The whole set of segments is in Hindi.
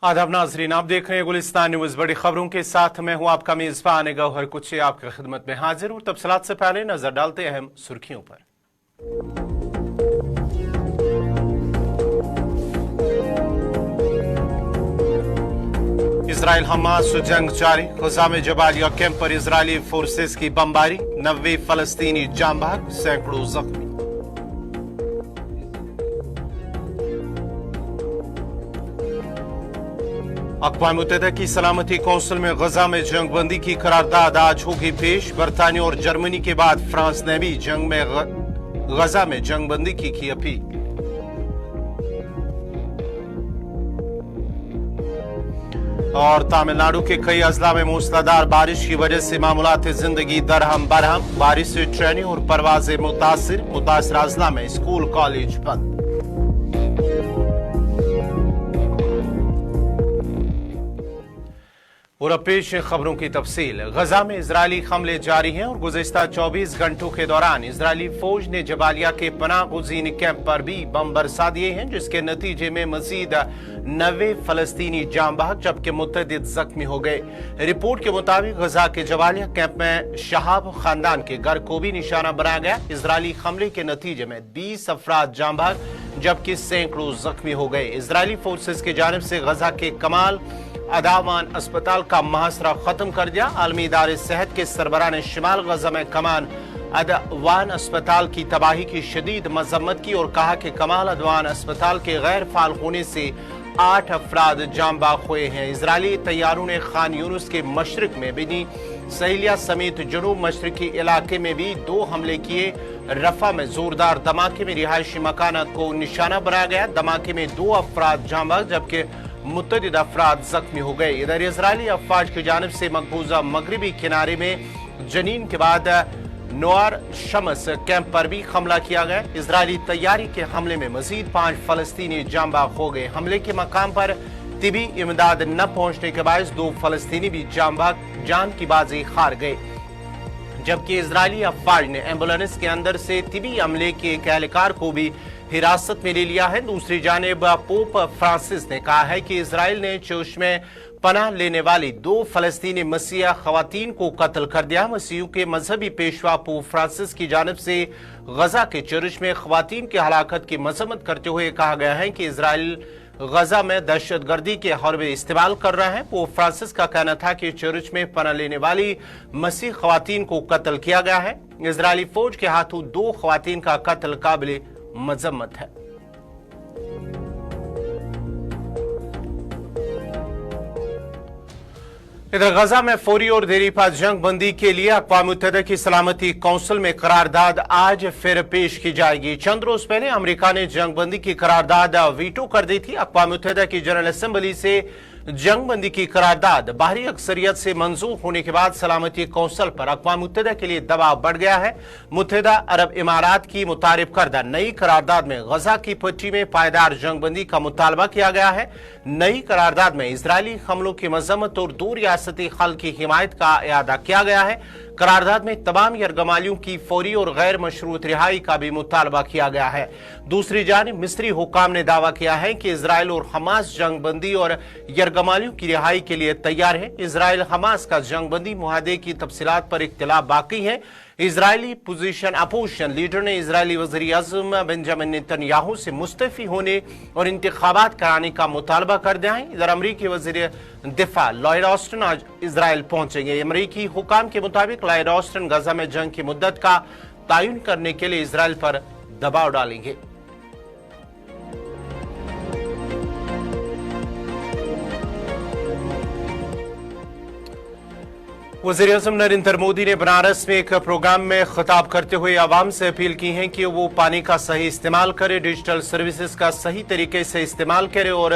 आदाब नाजरीन, आप देख रहे हैं गुलिस्तान न्यूज। बड़ी खबरों के साथ मैं हूं आपका मेजबान गौहर कुछे आपकी खिदमत में हाजिर हूं। तफसीलात से पहले नजर डालते हैं अहम सुर्खियों पर। इजराइल हमास जंग जारी, गजा में जबालिया कैंप पर इजरायली फोर्सेस की बमबारी, 90 फलस्तीनी जाम बहक, सैकड़ों जख्मी। अक़वाम मुत्तहिदा की सलामती कौंसिल में गजा में जंग बंदी की करारदाद आज होगी पेश। बरतानिया और जर्मनी के बाद फ्रांस ने भी गजा में जंग बंदी की अपील। और तमिलनाडु के कई अजला में मूसलाधार बारिश की वजह से मामूलात जिंदगी दरहम बरहम। बारिश से ट्रेनें और परवाजें मुतासिर अजला में स्कूल कॉलेज बंद। और अब पेश खबरों की तफसील। गजा में इजरायली हमले जारी हैं और गुज़िश्ता 24 घंटों के दौरान इजरायली फौज ने जबालिया के पनाह गुज़ीन कैंप पर भी बम बरसा दिए हैं, जिसके नतीजे में मजीद 90 फलस्तीनी जाम बहक जबकि मुतअद्दिद जख्मी हो गए। रिपोर्ट के मुताबिक गजा के जबालिया कैंप में शहाब खानदान के घर को भी निशाना बनाया गया। इजरायली हमले के नतीजे में 20 अफराद जाम बहक जबकि सैकड़ों जख्मी हो गए। इजरायली फोर्सेस की जानिब से गजा के कमाल अदावान अस्पताल का मुहासरा खत्म कर दिया। आलमी इदारे सेहत के सरबराह ने शिमाल गजा में कमान अदवान अस्पताल की तबाही की शदीद मजम्मत की और कहा कि कमाल अदवान अस्पताल के गैर फाल होने से 8 अफराद जाम बाग हुए हैं। इजरायली तैयारों ने खान यूनुस के मशरक में बिनी सहेलिया समेत जनूब मशरकी इलाके में भी 2 हमले किए। रफा में जोरदार धमाके में रिहायशी मकानात को निशाना बनाया गया। धमाके में 2 अफराद जाम बाग जबकि मुतअद्दिद अफराद जख्मी हो गए। इधर इजरायली अफवाज की जानिब से मकबूजा मगरबी किनारे में जनीन के बाद नोआर शमस कैंप पर भी हमला किया गया। इजरायली तैयारी के हमले में मजीद 5 फलस्तीनी जाम बाग हो गए। हमले के मकाम पर तिबी इमदाद न पहुंचने के बायस 2 फलस्तीनी भी जाम बाग जान की बाजी हार गए। जबकि इजरायली अफवाज ने एम्बुलेंस के अंदर से तिबी अमले के एक एहलकार को भी हिरासत में ले लिया है। दूसरी जानिब पोप फ्रांसिस ने कहा है कि इजराइल ने चर्च में पनाह लेने वाली 2 फलस्तीनी मसीहा खवातीन को कत्ल कर दिया। मसीहों के मजहबी पेशवा पोप फ्रांसिस की जानिब से गजा के चर्च में खवातीन की हलाकत की मजम्मत करते हुए कहा गया है कि इजराइल गजा में दहशतगर्दी के हरबे इस्तेमाल कर रहा है। पोप फ्रांसिस का कहना था कि चर्च में पनाह लेने वाली मसीह खवातीन को कत्ल किया गया है। इजरायली फौज के हाथों 2 खवातीन का कत्ल काबिल मजम्मत है। इधर गजा में फौरी और देरीपा जंग बंदी के लिए अक़वाम मुत्तहिदा की सलामती कौंसिल में करारदाद आज फिर पेश की जाएगी। चंद रोज पहले अमेरिका ने जंग बंदी की करारदाद वीटो कर दी थी। अक़वाम मुत्तहिदा की जनरल असेंबली से जंग बंदी की करारदाद बाहरी अक्सरियत से मंजूर होने के बाद सलामती कौंसिल पर अक़वाम मुत्तहिदा के लिए दबाव बढ़ गया है। मुत्तहिदा अरब इमारात की मुतारिफ करदा नई करारदाद में गजा की पट्टी में पायदार जंग बंदी का मुतालबा किया गया है। नई करारदाद में इजरायली हमलों की मजम्मत और 2 रियासती हल की हिमायत का इयादा किया गया है। करारदाद में तमाम यरगमालियों की फौरी और गैर मशरूत रिहाई का भी मुतालबा किया गया है। दूसरी जानिब मिस्री हुकाम ने दावा किया है कि इजराइल और हमास जंग बंदी और यरगमालियों की रिहाई के लिए तैयार है। इजराइल हमास का जंग बंदी मुआहदे की तफसीलात पर इख्तिलाफ बाकी है। इजरायली अपोजिशन लीडर ने इजरायली वज़ीर आज़म बेंजामिन नेतन्याहू से मुस्तफ़ी होने और इंतखाबात कराने का मुतालबा कर दिया है। इधर अमरीकी वज़ीर दिफा लॉयड ऑस्टिन आज इजराइल पहुंचेंगे। अमरीकी हुकाम के मुताबिक लॉयड ऑस्टिन गजा में जंग की मुद्दत का तयन करने के लिए इजराइल पर दबाव डालेंगे। वज़ीर आज़म नरेंद्र मोदी ने बनारस में एक प्रोग्राम में खिताब करते हुए आवाम से अपील की है कि वो पानी का सही इस्तेमाल करे, डिजिटल सर्विसेज का सही तरीके से इस्तेमाल करे और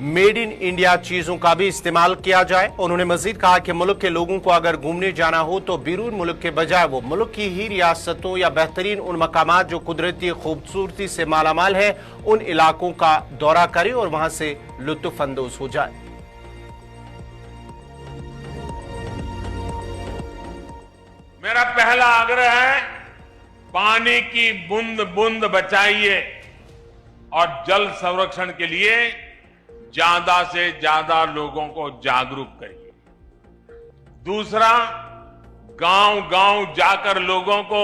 मेड इन इंडिया चीजों का भी इस्तेमाल किया जाए। उन्होंने मजीद कहा कि मुल्क के लोगों को अगर घूमने जाना हो तो बैरून मुल्क के बजाय वो मुल्क की ही रियासतों या बेहतरीन उन मकामात जो कुदरती खूबसूरती से मालामाल है उन इलाकों का दौरा करे और वहां से लुत्फ अंदोज हो जाए। मेरा पहला आग्रह है, पानी की बूंद बूंद बचाइए और जल संरक्षण के लिए ज्यादा से ज्यादा लोगों को जागरूक करिए। दूसरा, गांव-गांव जाकर लोगों को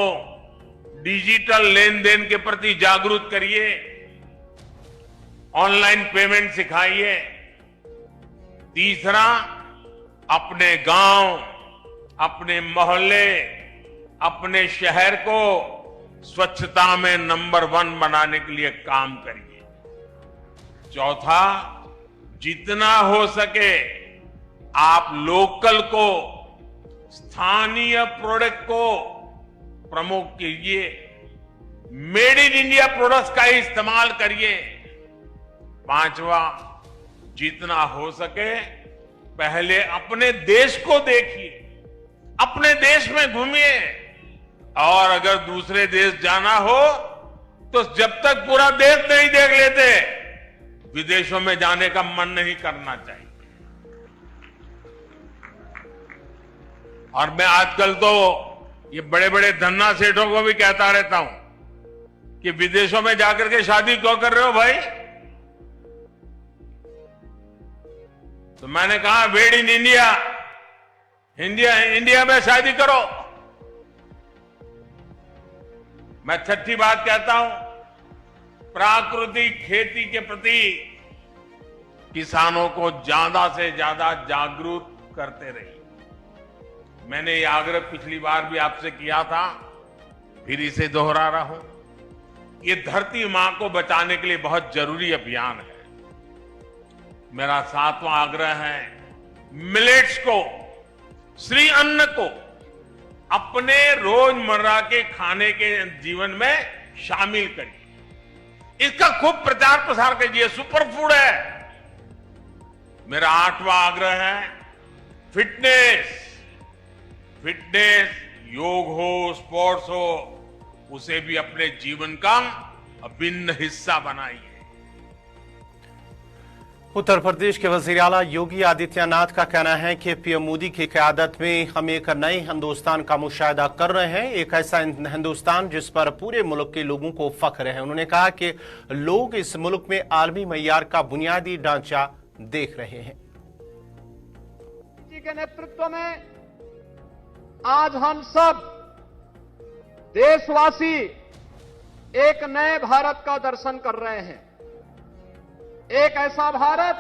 डिजिटल लेन देन के प्रति जागरूक करिए, ऑनलाइन पेमेंट सिखाइए। तीसरा, अपने गांव, अपने मोहल्ले, अपने शहर को स्वच्छता में नंबर 1 बनाने के लिए काम करिए। चौथा, जितना हो सके आप लोकल को, स्थानीय प्रोडक्ट को प्रमोट कीजिए, मेड इन इंडिया प्रोडक्ट्स का ही इस्तेमाल करिए। पांचवा, जितना हो सके पहले अपने देश को देखिए, अपने देश में घूमिए, और अगर दूसरे देश जाना हो तो जब तक पूरा देश नहीं देख लेते, विदेशों में जाने का मन नहीं करना चाहिए। और मैं आजकल तो ये बड़े बड़े धन्ना सेठों को भी कहता रहता हूं कि विदेशों में जाकर के शादी क्यों कर रहे हो भाई? तो मैंने कहा मेड इन इंडिया, इंडिया में शादी करो। मैं छठी बात कहता हूं, प्राकृतिक खेती के प्रति किसानों को ज्यादा से ज्यादा जागरूक करते रहिए। मैंने ये आग्रह पिछली बार भी आपसे किया था, फिर इसे दोहरा रहा हूं। ये धरती मां को बचाने के लिए बहुत जरूरी अभियान है। मेरा 7वां आग्रह है, मिलेट्स को, श्री अन्न को अपने रोजमर्रा के खाने के जीवन में शामिल करिए। इसका खूब प्रचार प्रसार कीजिए, सुपर फूड है। मेरा 8वां आग्रह है, फिटनेस, योग हो, स्पोर्ट्स हो, उसे भी अपने जीवन का अभिन्न हिस्सा बनाइए। उत्तर प्रदेश के वजीर आला योगी आदित्यनाथ का कहना है कि पीएम मोदी की क़यादत में हम एक नए हिंदुस्तान का मुशाहिदा कर रहे हैं, एक ऐसा हिंदुस्तान जिस पर पूरे मुल्क के लोगों को फख्र है। उन्होंने कहा कि लोग इस मुल्क में आलमी मईयार का बुनियादी ढांचा देख रहे हैं। जी के नेतृत्व में आज हम सब देशवासी एक नए भारत का दर्शन कर रहे हैं। एक ऐसा भारत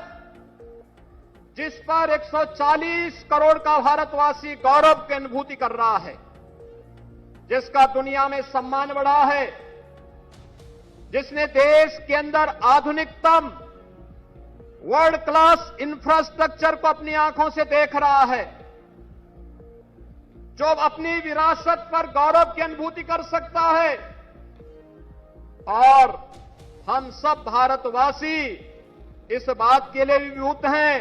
जिस पर 140 करोड़ का भारतवासी गौरव की अनुभूति कर रहा है, जिसका दुनिया में सम्मान बढ़ा है, जिसने देश के अंदर आधुनिकतम वर्ल्ड क्लास इंफ्रास्ट्रक्चर को अपनी आंखों से देख रहा है, जो अपनी विरासत पर गौरव की अनुभूति कर सकता है। और हम सब भारतवासी इस बात के लिए विभूत हैं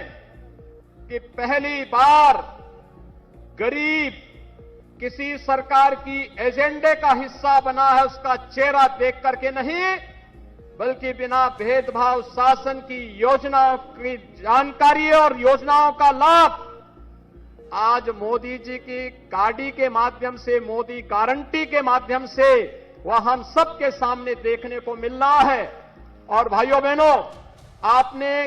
कि पहली बार गरीब किसी सरकार की एजेंडे का हिस्सा बना है, उसका चेहरा देख करके नहीं, बल्कि बिना भेदभाव शासन की योजनाओं की जानकारी और योजनाओं का लाभ आज मोदी जी की गाड़ी के माध्यम से, मोदी गारंटी के माध्यम से वह हम सबके सामने देखने को मिल रहा है। और भाइयों बहनों, आपने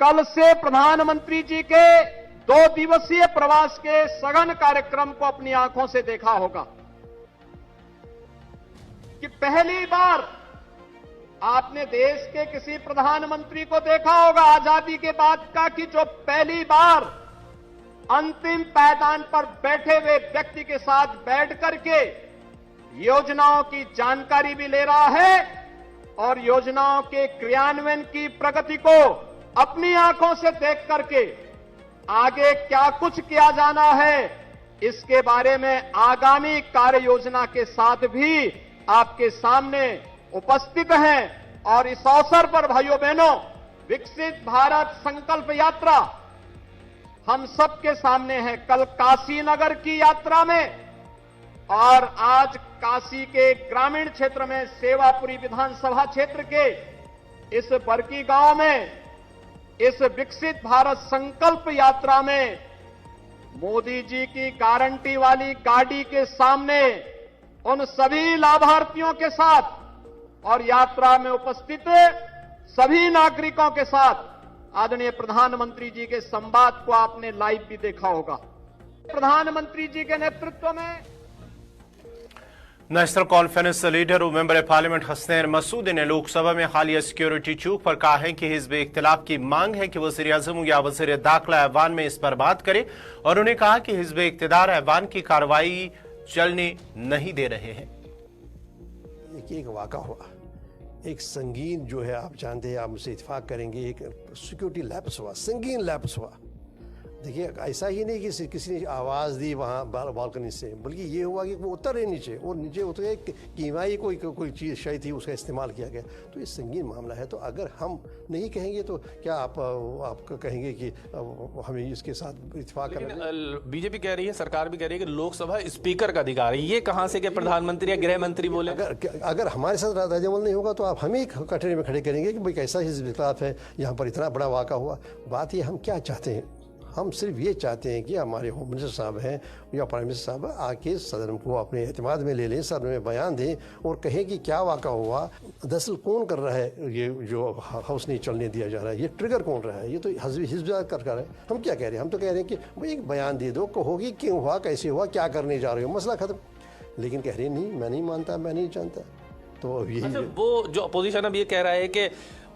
कल से प्रधानमंत्री जी के 2 दिवसीय प्रवास के सघन कार्यक्रम को अपनी आंखों से देखा होगा कि पहली बार आपने देश के किसी प्रधानमंत्री को देखा होगा आजादी के बाद का कि जो पहली बार अंतिम पायदान पर बैठे हुए व्यक्ति के साथ बैठ करके योजनाओं की जानकारी भी ले रहा है और योजनाओं के क्रियान्वयन की प्रगति को अपनी आंखों से देख करके आगे क्या कुछ किया जाना है, इसके बारे में आगामी कार्य योजना के साथ भी आपके सामने उपस्थित हैं। और इस अवसर पर भाइयों बहनों, विकसित भारत संकल्प यात्रा हम सबके सामने है। कल काशी नगर की यात्रा में और आज काशी के ग्रामीण क्षेत्र में सेवापुरी विधानसभा क्षेत्र के इस बरकी गांव में इस विकसित भारत संकल्प यात्रा में मोदी जी की गारंटी वाली गाड़ी के सामने उन सभी लाभार्थियों के साथ और यात्रा में उपस्थित सभी नागरिकों के साथ आदरणीय प्रधानमंत्री जी के संवाद को आपने लाइव भी देखा होगा। प्रधानमंत्री जी के नेतृत्व में नेशनल कॉन्फ्रेंस लीडर और मेंबर पार्लियामेंट हसनैन मसूद ने लोकसभा में हालिया सिक्योरिटी चूक पर कहा है कि हिज़्ब इख्तिलाफ की मांग है कि वज़ीर आज़म या वज़ीर दाखिला ऐवान में इस पर बात करे, और उन्हें कहा कि हिज़्ब इक़्तिदार ऐवान की कार्रवाई चलने नहीं दे रहे हैं। एक वाक़ा हुआ, एक संगीन जो है, आप जानते हैं, आप मुझसे इत्तेफाक करेंगे, एक सिक्योरिटी लैप्स हुआ, संगीन लैप्स हुआ। देखिए, ऐसा ही नहीं कि किसी ने आवाज़ दी वहाँ बालकनी से, बल्कि ये हुआ कि वो उतर रहे नीचे, और नीचे उतर गए, कीमाई कोई चीज़ शय थी, उसका इस्तेमाल किया गया। तो ये संगीन मामला है। तो अगर हम नहीं कहेंगे तो क्या आप कहेंगे कि हमें इसके साथ इत्तेफाक करना? बीजेपी कह रही है, सरकार भी कह रही है कि लोकसभा स्पीकर का अधिकार है। ये कहाँ से कि प्रधानमंत्री या गृह मंत्री बोले? अगर हमारे साथ राज्यपाल नहीं होगा तो आप हमें ही कटरे में खड़े करेंगे कि भाई कैसा हिज़्ब इख्तिलाफ है, यहाँ पर इतना बड़ा वाक़ा हुआ। बात ये, हम क्या चाहते हैं? हम सिर्फ ये चाहते हैं कि हमारे होम मिनिस्टर साहब हैं या प्राइम मिनिस्टर साहब आके सदन को अपने एतमाद में ले लें, सदन में बयान दें और कहें कि क्या वाक़ा हुआ, दरअसल कौन कर रहा है ये जो हाउस नहीं चलने दिया जा रहा है, ये ट्रिगर कौन रहा है, ये तो हिज़्ब कर रहा है। हम क्या कह रहे हैं? हम तो कह रहे हैं कि भाई एक बयान दे दो, कहोगी क्यों हुआ, कैसे हुआ, क्या करने जा रहे हो, मसला ख़त्म। लेकिन कह रहे नहीं, मैं नहीं मानता, मैं नहीं जानता। तो यही वो जो अपोजिशन अब ये कह रहा है कि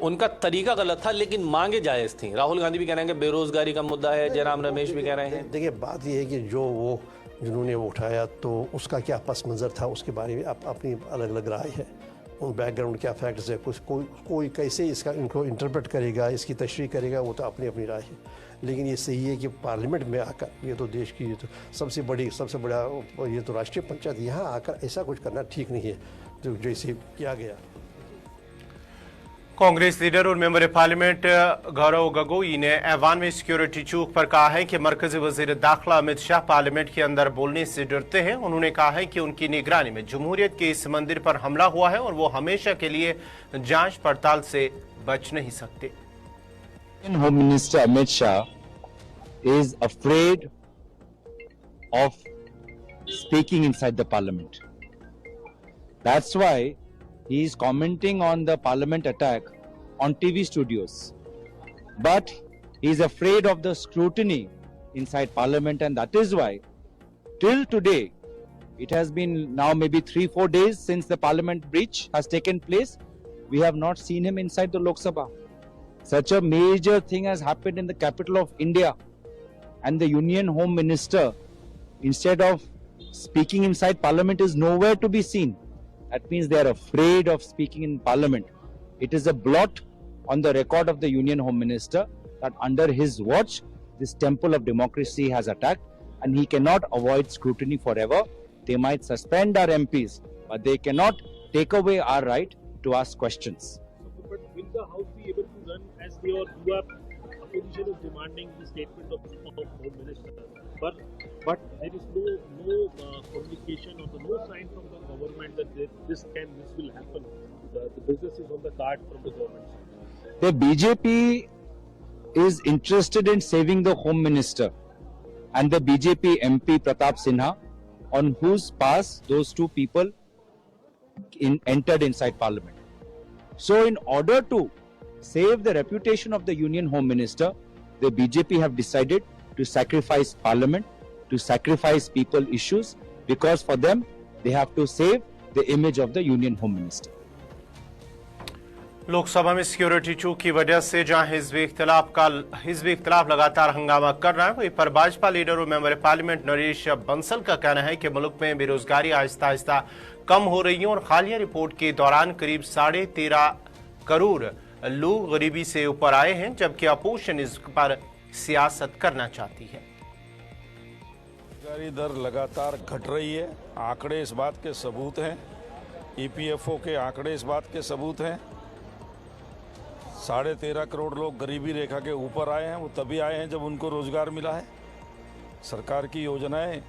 उनका तरीका गलत था लेकिन मांगे जायज़ थी। राहुल गांधी भी कह रहे हैं कि बेरोजगारी का मुद्दा है, जयराम रमेश भी कह रहे हैं। देखिए, बात यह है कि जो वो जिन्होंने वो उठाया तो उसका क्या पस मंज़र था, उसके बारे में अपनी अलग अलग राय है। उन बैकग्राउंड क्या फैक्ट्स है, कोई कैसे इसका इनको इंटरप्रेट करेगा, इसकी तशरीह करेगा, वो तो अपनी अपनी राय है। लेकिन ये सही है कि पार्लियामेंट में आकर, ये तो देश की, ये तो सबसे बड़ा ये तो राष्ट्रीय पंचायत, यहाँ आकर ऐसा कुछ करना ठीक नहीं है जो जैसे किया गया। कांग्रेस लीडर और मेंबर पार्लियामेंट गौरव गगोई ने ऐवान में सिक्योरिटी चूक पर कहा है कि मरकजी वजीर दाखिला अमित शाह पार्लियामेंट के अंदर बोलने से डरते हैं। उन्होंने कहा है कि उनकी निगरानी में जमहूरियत के इस मंदिर पर हमला हुआ है और वो हमेशा के लिए जांच पड़ताल से बच नहीं सकते। Home Minister Amit Shah is afraid of speaking inside the parliament. That's why he is commenting on the parliament attack on TV studios. But he is afraid of the scrutiny inside parliament, and that is why till today, it has been now maybe 3-4 days since the parliament breach has taken place, we have not seen him inside the Lok Sabha. Such a major thing has happened in the capital of India, and the Union Home Minister, instead of speaking inside Parliament, is nowhere to be seen. That means they are afraid of speaking in Parliament. It is a blot on the record of the Union Home Minister that under his watch, this temple of democracy has attacked, and he cannot avoid scrutiny forever. They might suspend our MPs, but they cannot take away our right to ask questions. But will the House be able to run as your opposition is demanding the statement of Home Minister? But there is no communication or no sign from the government that this will happen. The business is on the card from the government. The BJP is interested in saving the Home Minister and the BJP MP Pratap Sinha, on whose pass those two people entered inside Parliament. So in order to save the reputation of the Union Home Minister, the BJP have decided to sacrifice Parliament, to sacrifice people issues, because for them, they have to save the image of the Union Home Minister. Lok Sabha में सिक्योरिटी चूक की वजह से जहां हिज़्ब इख्तिलाफ लगातार हंगामा कर रहा है, वहीं पर भाजपा लीडर और मेंबर पार्लियामेंट नरेश बंसल का कहना है कि मुल्क में बेरोजगारी आहिस्ता आहिस्ता कम हो रही है और हालिया रिपोर्ट के दौरान करीब 13.5 करोड़ लोग गरीबी से ऊपर आए हैं, जबकि अपोजिशन इस पर सियासत करना चाहती है। बेरोजगारी दर लगातार घट रही है। आंकड़े इस बात के सबूत हैं, ईपीएफओ के आंकड़े इस बात के सबूत हैं। 13.5 करोड़ लोग गरीबी रेखा के ऊपर आए हैं। वो तभी आए हैं जब उनको रोजगार मिला है। सरकार की योजनाएं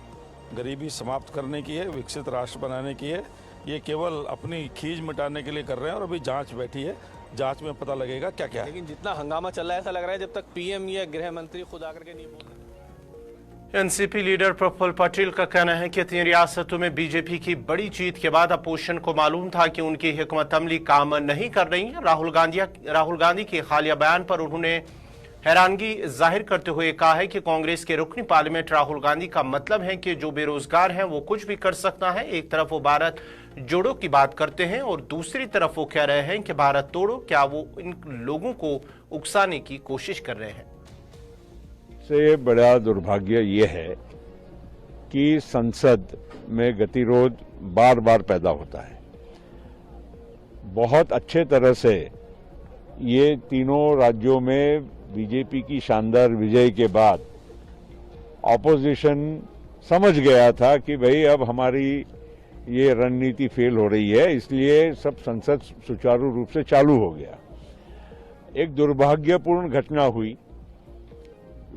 गरीबी समाप्त करने की है, विकसित राष्ट्र बनाने की है। ये केवल अपनी खीज मिटाने के लिए कर रहे हैं और अभी जांच बैठी है, जांच में पता लगेगा क्या क्या है। लेकिन जितना हंगामा चल रहा है, ऐसा लग रहा है जब तक पीएम या गृह मंत्री खुद आकर के नहीं बोलते। एनसीपी लीडर प्रफुल्ल पटेल का कहना है कि 3 रियासतों में बीजेपी की बड़ी जीत के बाद अपोजिशन को मालूम था कि उनकी हिकमत अमली काम नहीं कर रही है। राहुल गांधी के हालिया बयान पर उन्होंने हैरानगी जाहिर करते हुए कहा है कि कांग्रेस के रुकनी पार्लियामेंट राहुल गांधी का मतलब है कि जो बेरोजगार हैं वो कुछ भी कर सकता है। एक तरफ वो भारत जोड़ो की बात करते हैं और दूसरी तरफ वो कह रहे हैं कि भारत तोड़ो। क्या वो इन लोगों को उकसाने की कोशिश कर रहे हैं? सबसे बड़ा दुर्भाग्य ये है कि संसद में गतिरोध बार बार पैदा होता है। बहुत अच्छे तरह से ये तीनों राज्यों में बीजेपी की शानदार विजय के बाद ऑपोजिशन समझ गया था कि भाई अब हमारी ये रणनीति फेल हो रही है, इसलिए सब संसद सुचारू रूप से चालू हो गया। एक दुर्भाग्यपूर्ण घटना हुई,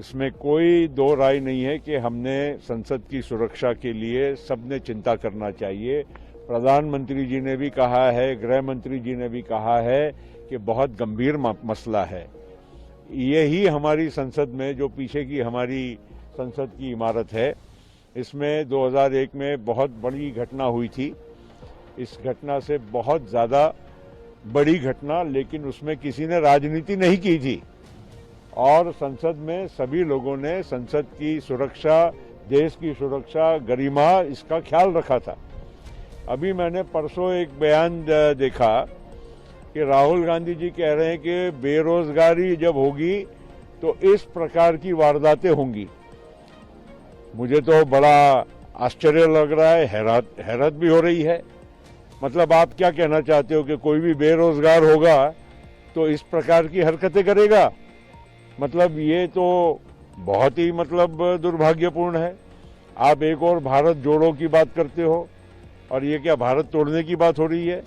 इसमें कोई दो राय नहीं है कि हमने संसद की सुरक्षा के लिए सबने चिंता करना चाहिए। प्रधानमंत्री जी ने भी कहा है, गृह मंत्री जी ने भी कहा है कि बहुत गंभीर मसला है। यही हमारी संसद में, जो पीछे की हमारी संसद की इमारत है, इसमें 2001 में बहुत बड़ी घटना हुई थी। इस घटना से बहुत ज़्यादा बड़ी घटना, लेकिन उसमें किसी ने राजनीति नहीं की थी और संसद में सभी लोगों ने संसद की सुरक्षा, देश की सुरक्षा, गरिमा, इसका ख्याल रखा था। अभी मैंने परसों एक बयान देखा कि राहुल गांधी जी कह रहे हैं कि बेरोजगारी जब होगी तो इस प्रकार की वारदातें होंगी। मुझे तो बड़ा आश्चर्य लग रहा है, हैरत भी हो रही है। मतलब आप क्या कहना चाहते हो कि कोई भी बेरोजगार होगा तो इस प्रकार की हरकतें करेगा? मतलब ये तो बहुत ही दुर्भाग्यपूर्ण है। आप एक और भारत जोड़ो की बात करते हो और ये क्या भारत तोड़ने की बात हो रही है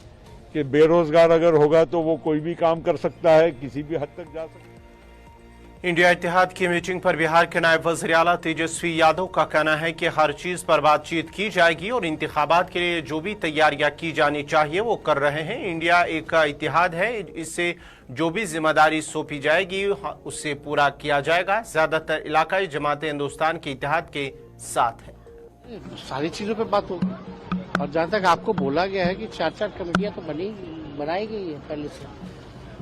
कि बेरोजगार अगर होगा तो वो कोई भी काम कर सकता है, किसी भी हद तक जा सकता है। इंडिया इत्तेहाद की मीटिंग पर बिहार के नायब वज़ीर आला तेजस्वी यादव का कहना है कि हर चीज पर बातचीत की जाएगी और इंतखाबात के लिए जो भी तैयारियां की जानी चाहिए वो कर रहे हैं। इंडिया एक इत्तेहाद है, इससे जो भी जिम्मेदारी सौंपी जाएगी उससे पूरा किया जाएगा। ज्यादातर इलाकाई जमातें हिंदुस्तान के इत्तेहाद के साथ है। सारी चीजों पर बात होगी और जहाँ तक आपको बोला गया है कि 4 कमेटियां तो बनाई गई है पहले से,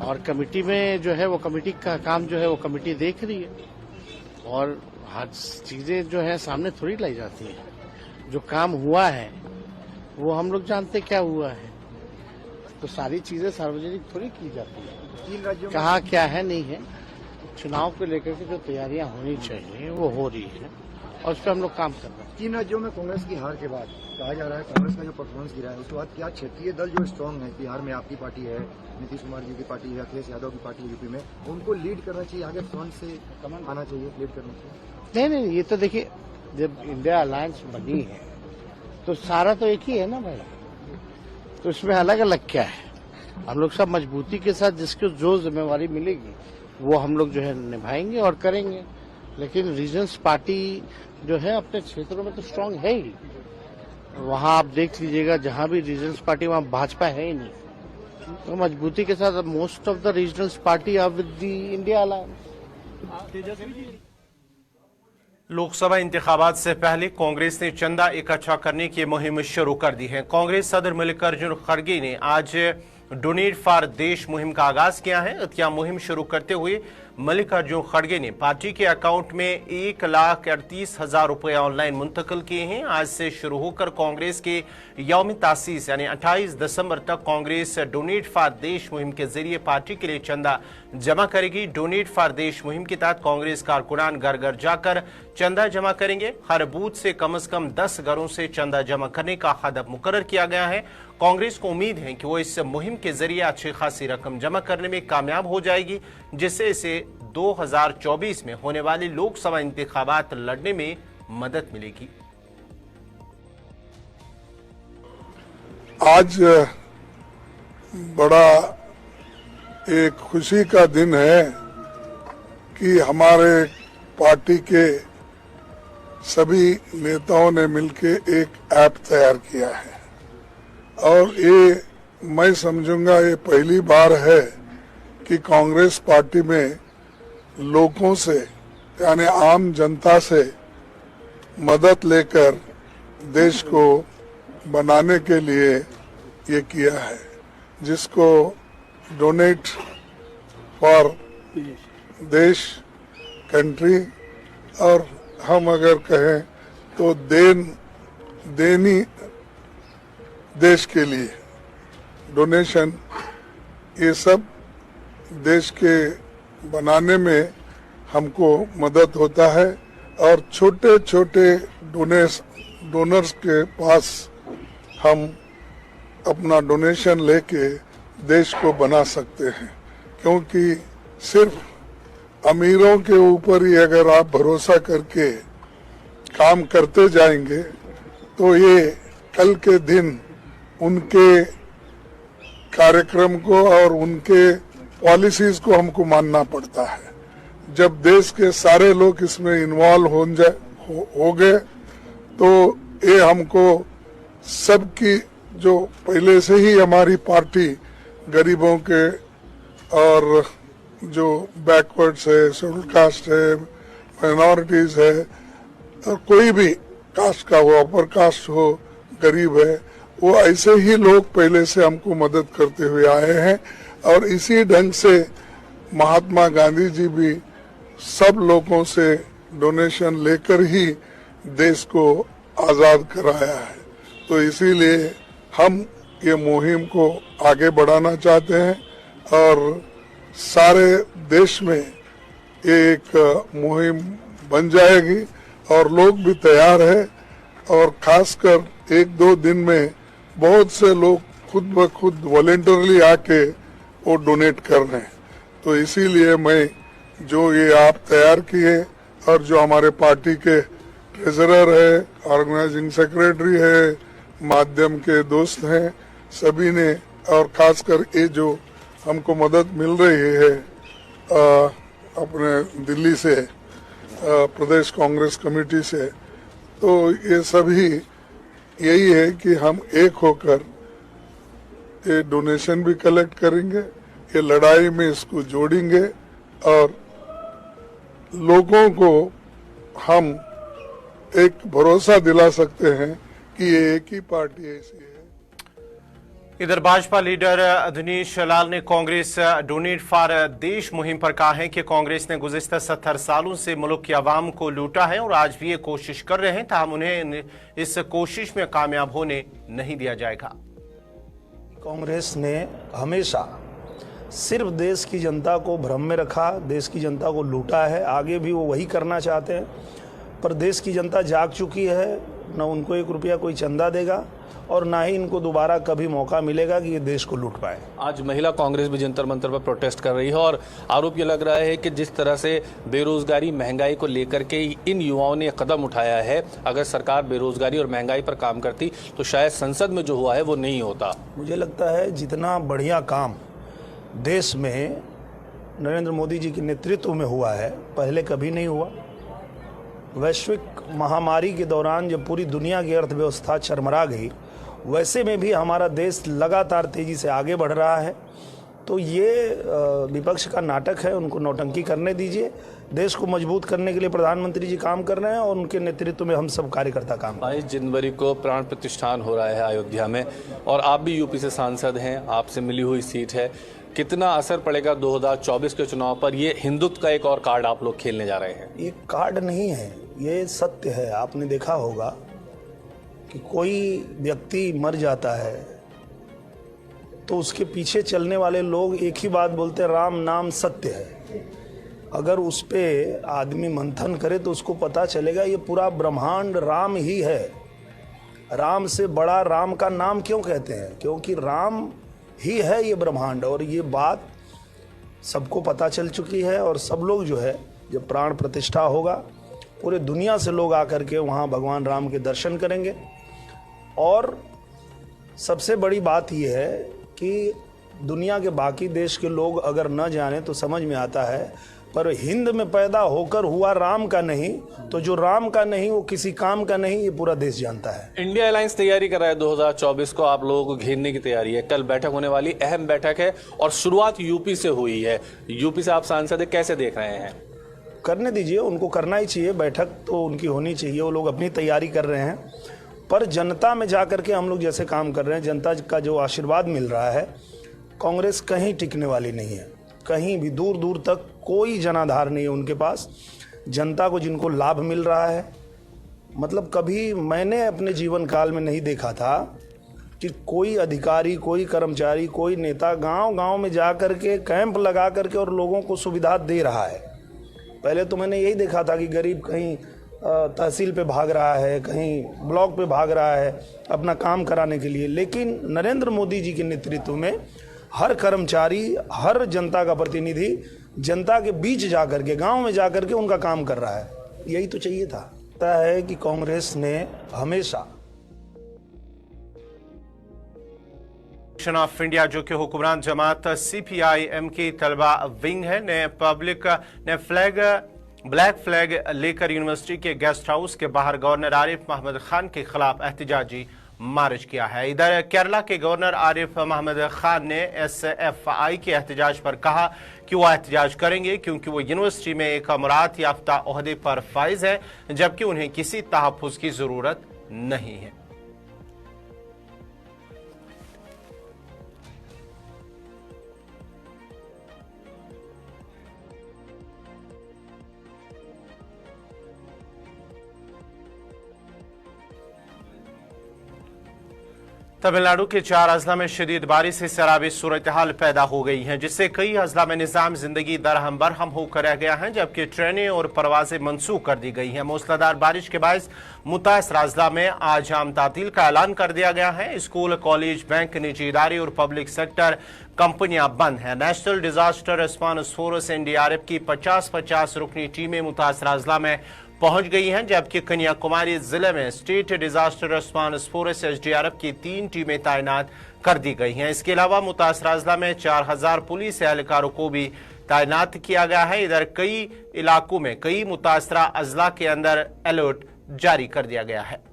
और कमेटी में जो है वो कमेटी का काम जो है वो कमेटी देख रही है और हर चीजें जो है सामने थोड़ी लाई जाती है। जो काम हुआ है वो हम लोग जानते क्या हुआ है, तो सारी चीजें सार्वजनिक थोड़ी की जाती है। कहाँ क्या है नहीं है, चुनाव को लेकर के जो तैयारियां होनी चाहिए वो हो रही है और उस पर हम लोग काम कर रहे हैं। 3 राज्यों में कांग्रेस की हार के बाद कहा जा रहा है कांग्रेस का जो परफॉर्मेंस गिरा है, उसके बाद क्या क्षेत्रीय दल जो स्ट्रांग है, बिहार में आपकी पार्टी है, नीतीश कुमार जी की पार्टी है, अखिलेश यादव की पार्टी यूपी में, उनको लीड करना चाहिए, आगे फ्रंट से आना चाहिए, लीड करना चाहिए? नहीं, ये तो देखिए, जब इंडिया अलायंस बनी है तो सारा तो एक ही है ना भाई, तो इसमें अलग अलग क्या है। हम लोग सब मजबूती के साथ जिसको जो जिम्मेवारी मिलेगी वो हम लोग जो है निभाएंगे और करेंगे। लेकिन रीजन्स पार्टी जो है अपने क्षेत्रों में तो स्ट्रांग है ही। वहां आप देख लीजिएगा, जहां भी रीजनल्स पार्टी वहां भाजपा है ही नहीं, तो मजबूती के साथ most of the regionals party are with the India alliance. Lok Sabha इंतखाबात से पहले कांग्रेस ने चंदा इकट्ठा करने की मुहिम शुरू कर दी है। कांग्रेस सदर मल्लिकार्जुन खड़गे ने आज डोनेट फॉर देश मुहिम का आगाज किया है। यह मुहिम शुरू करते हुए मल्लिकार्जुन खड़गे ने पार्टी के अकाउंट में 1,38,000 रुपए ऑनलाइन मुंतकिल किए हैं। आज से शुरू होकर कांग्रेस के यौम तासीस यानी 28 दिसंबर तक कांग्रेस डोनेट फॉर देश मुहिम के जरिए पार्टी के लिए चंदा जमा करेगी। डोनेट फॉर देश मुहिम के तहत कांग्रेस कारकुनान घर घर जाकर चंदा जमा करेंगे। हर बूथ से कम 10 घरों से चंदा जमा करने का हदफ मुकर्रर किया गया है। कांग्रेस को उम्मीद है कि वो इस मुहिम के जरिए अच्छी खासी रकम जमा करने में कामयाब हो जाएगी, जिससे इसे 2024 में होने वाले लोकसभा इंतखाबात लड़ने में मदद मिलेगी। आज बड़ा एक खुशी का दिन है कि हमारे पार्टी के सभी नेताओं ने मिलकर एक ऐप तैयार किया है और ये मैं समझूंगा ये पहली बार है कि कांग्रेस पार्टी में लोगों से यानी आम जनता से मदद लेकर देश को बनाने के लिए ये किया है, जिसको डोनेट फॉर देश कंट्री, और हम अगर कहें तो देनी देश के लिए डोनेशन, ये सब देश के बनाने में हमको मदद होता है। और छोटे छोटे डोनर्स के पास हम अपना डोनेशन लेके देश को बना सकते हैं, क्योंकि सिर्फ अमीरों के ऊपर ही अगर आप भरोसा करके काम करते जाएंगे तो ये कल के दिन उनके कार्यक्रम को और उनके पॉलिसीज को हमको मानना पड़ता है। जब देश के सारे लोग इसमें इन्वॉल्व हो गए तो ये हमको सबकी, जो पहले से ही हमारी पार्टी गरीबों के और जो बैकवर्ड्स है, शेड्यूल कास्ट है, माइनॉरिटीज है, और कोई भी कास्ट का हो, अपर कास्ट हो, गरीब है, वो ऐसे ही लोग पहले से हमको मदद करते हुए आए हैं। और इसी ढंग से महात्मा गांधी जी भी सब लोगों से डोनेशन लेकर ही देश को आजाद कराया है। तो इसीलिए हम ये मुहिम को आगे बढ़ाना चाहते हैं और सारे देश में ये एक मुहिम बन जाएगी और लोग भी तैयार है। और खासकर एक दो दिन में बहुत से लोग खुद ब खुद वॉलेंटरली आके वो डोनेट कर रहे हैं। तो इसीलिए मैं जो ये आप तैयार किए और जो हमारे पार्टी के ट्रेजरर है, ऑर्गेनाइजिंग सेक्रेटरी है, माध्यम के दोस्त हैं, सभी ने, और खासकर ये जो हमको मदद मिल रही है अपने दिल्ली से प्रदेश कांग्रेस कमेटी से, तो ये सभी यही है कि हम एक होकर ये डोनेशन भी कलेक्ट करेंगे, ये लड़ाई में इसको जोड़ेंगे और लोगों को हम एक भरोसा दिला सकते हैं कि ये एक ही पार्टी ऐसी है। इधर भाजपा लीडर दिनेश लाल ने कांग्रेस डोनेट फॉर देश मुहिम पर कहा है कि कांग्रेस ने गुज़िश्ता 70 सालों से मुल्क की आवाम को लूटा है और आज भी ये कोशिश कर रहे हैं, ताहम उन्हें इस कोशिश में कामयाब होने नहीं दिया जाएगा। कांग्रेस ने हमेशा सिर्फ देश की जनता को भ्रम में रखा, देश की जनता को लूटा है, आगे भी वो वही करना चाहते हैं। पर देश की जनता जाग चुकी है, न उनको 1 रुपया कोई चंदा देगा और ना ही इनको दोबारा कभी मौका मिलेगा कि ये देश को लूट पाए। आज महिला कांग्रेस भी जंतर मंतर पर प्रोटेस्ट कर रही है और आरोप ये लग रहा है कि जिस तरह से बेरोजगारी, महंगाई को लेकर के इन युवाओं ने कदम उठाया है, अगर सरकार बेरोजगारी और महंगाई पर काम करती तो शायद संसद में जो हुआ है वो नहीं होता। मुझे लगता है जितना बढ़िया काम देश में नरेंद्र मोदी जी के नेतृत्व में हुआ है, पहले कभी नहीं हुआ। वैश्विक महामारी के दौरान जब पूरी दुनिया की अर्थव्यवस्था चरमरा गई, वैसे में भी हमारा देश लगातार तेजी से आगे बढ़ रहा है। तो ये विपक्ष का नाटक है, उनको नौटंकी करने दीजिए। देश को मजबूत करने के लिए प्रधानमंत्री जी काम कर रहे हैं और उनके नेतृत्व में हम सब कार्यकर्ता काम कर रहे हैं। 22 जनवरी को प्राण प्रतिष्ठान हो रहा है अयोध्या में और आप भी यूपी से सांसद हैं, आपसे मिली हुई सीट है, कितना असर पड़ेगा 2024 के चुनाव पर? ये हिंदुत्व का एक और कार्ड आप लोग खेलने जा रहे हैं। ये कार्ड नहीं है, ये सत्य है। आपने देखा होगा कि कोई व्यक्ति मर जाता है तो उसके पीछे चलने वाले लोग एक ही बात बोलते हैं, राम नाम सत्य है। अगर उस पे आदमी मंथन करे तो उसको पता चलेगा ये पूरा ब्रह्मांड राम ही है। राम से बड़ा राम का नाम क्यों कहते हैं? क्योंकि राम ही है ये ब्रह्मांड। और ये बात सबको पता चल चुकी है और सब लोग जो है, जब प्राण प्रतिष्ठा होगा, पूरे दुनिया से लोग आकर के वहाँ भगवान राम के दर्शन करेंगे। और सबसे बड़ी बात यह है कि दुनिया के बाकी देश के लोग अगर न जाने तो समझ में आता है, पर हिंद में पैदा होकर हुआ राम का नहीं, तो जो राम का नहीं वो किसी काम का नहीं, ये पूरा देश जानता है। इंडिया अलायंस तैयारी कर रहा है 2024 को, आप लोगों को घेरने की तैयारी है। कल बैठक होने वाली, अहम बैठक है और शुरुआत यूपी से हुई है। यूपी से आप सांसद है, कैसे देख रहे हैं? करने दीजिए, उनको करना ही चाहिए, बैठक तो उनकी होनी चाहिए। वो लोग अपनी तैयारी कर रहे हैं, पर जनता में जाकर के हम लोग जैसे काम कर रहे हैं, जनता का जो आशीर्वाद मिल रहा है, कांग्रेस कहीं टिकने वाली नहीं है। कहीं भी दूर दूर तक कोई जनाधार नहीं है उनके पास। जनता को जिनको लाभ मिल रहा है, मतलब कभी मैंने अपने जीवन काल में नहीं देखा था कि कोई अधिकारी, कोई कर्मचारी, कोई नेता गांव-गांव में जा कर के कैंप लगा करके और लोगों को सुविधा दे रहा है। पहले तो मैंने यही देखा था कि गरीब कहीं तहसील पे भाग रहा है, कहीं ब्लॉक पे भाग रहा है अपना काम कराने के लिए, लेकिन नरेंद्र मोदी जी के नेतृत्व में हर कर्मचारी, हर जनता का प्रतिनिधि जनता के बीच जा कर के, गाँव में जा कर के उनका काम कर रहा है। यही तो चाहिए था। लगता है कि कांग्रेस ने हमेशा ऑफ इंडिया जो कि हुक्मरान जमात CPIM की तलबा विंग है ने ब्लैक फ्लैग लेकर यूनिवर्सिटी के गेस्ट हाउस के बाहर गवर्नर आरिफ मोहम्मद खान के खिलाफ एहतजाजी मार्च किया है। इधर केरला के गवर्नर आरिफ मोहम्मद खान ने SFI के एहतजाज पर कहा कि वो एहतजाज करेंगे क्योंकि वो यूनिवर्सिटी में एक अमरात याफ्ता ओहदे पर फाइज है, जबकि उन्हें किसी तहफ़्फ़ुज़ की जरूरत नहीं है। तमिलनाडु के 4 अजला में शदीद बारिश से सैलाबी सूरत हाल पैदा हो गई है, जिससे कई अजला में निज़ाम जिंदगी दरहम बरहम होकर रह गया है, जबकि ट्रेनें और परवाजें मनसूख कर दी गई हैं। मूसलाधार बारिश के बायस मुतासर अजला में आज आम तातील का ऐलान कर दिया गया है। स्कूल, कॉलेज, बैंक, निजी इदारे और पब्लिक सेक्टर कंपनियां बंद हैं। National disaster response force NDRF की 50-50 रुकनी टीमें मुतासर अजला में पहुंच गई हैं, जबकि कन्याकुमारी जिले में state disaster response force SDRF की 3 टीमें तैनात कर दी गई हैं। इसके अलावा मुतासर अजला में 4000 पुलिस एहलकारों को भी तैनात किया गया है। इधर कई इलाकों में कई मुतासरा अजला के अंदर अलर्ट जारी कर दिया गया है।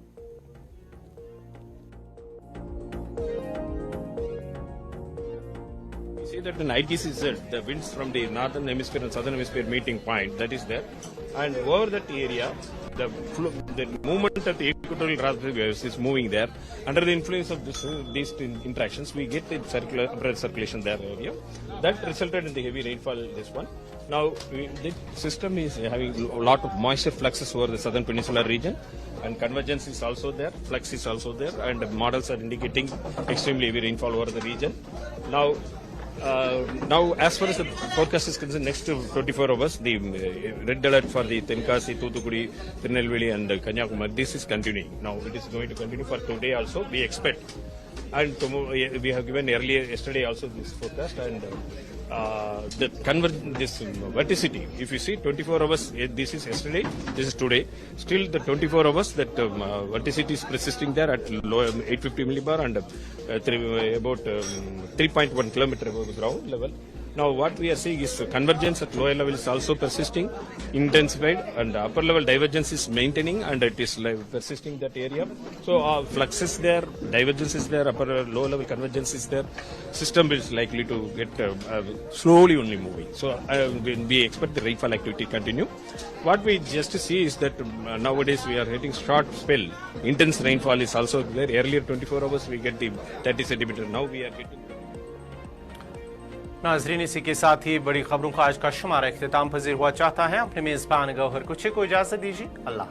That in ITCZ, the winds from the northern hemisphere and southern hemisphere meeting point, that is there, and over that area, the movement of the equatorial troposphere waves is moving there. Under the influence of these interactions, we get the upper circulation there area. That resulted in the heavy rainfall. This one. Now, the system is having a lot of moisture fluxes over the southern peninsular region, and convergence is also there, flux is also there, and models are indicating extremely heavy rainfall over the region. Now, as far as the forecast is concerned, next 24 hours, the red alert for the Tenkasi, Thoothukudi, Tirunelveli and Kanyakumari, this is continuing. Now, it is going to continue for today also, we expect. And tomorrow, we have given earlier, yesterday also this forecast, and this verticity, if you see 24 hours, this is yesterday, this is today, still the 24 hours that verticity is persisting there at low 850 millibar and about 3.1 kilometer above the ground level. Now what we are seeing is convergence at lower level is also persisting, intensified, and upper level divergence is maintaining, and it is persisting that area. So flux is there, divergence is there, lower level convergence is there. System is likely to get slowly only moving. So we expect the rainfall activity continue. What we just see is that nowadays we are hitting short spell. Intense rainfall is also there. Earlier 24 hours we get the 30 centimeter. Now we are getting. नाजरीन, इसी के साथ ही बड़ी खबरों का आज का शुमारा इख्तिताम पजीर हुआ। चाहता है अपने मेजबान गौहर कुछ को इजाजत दीजिए। अल्लाह।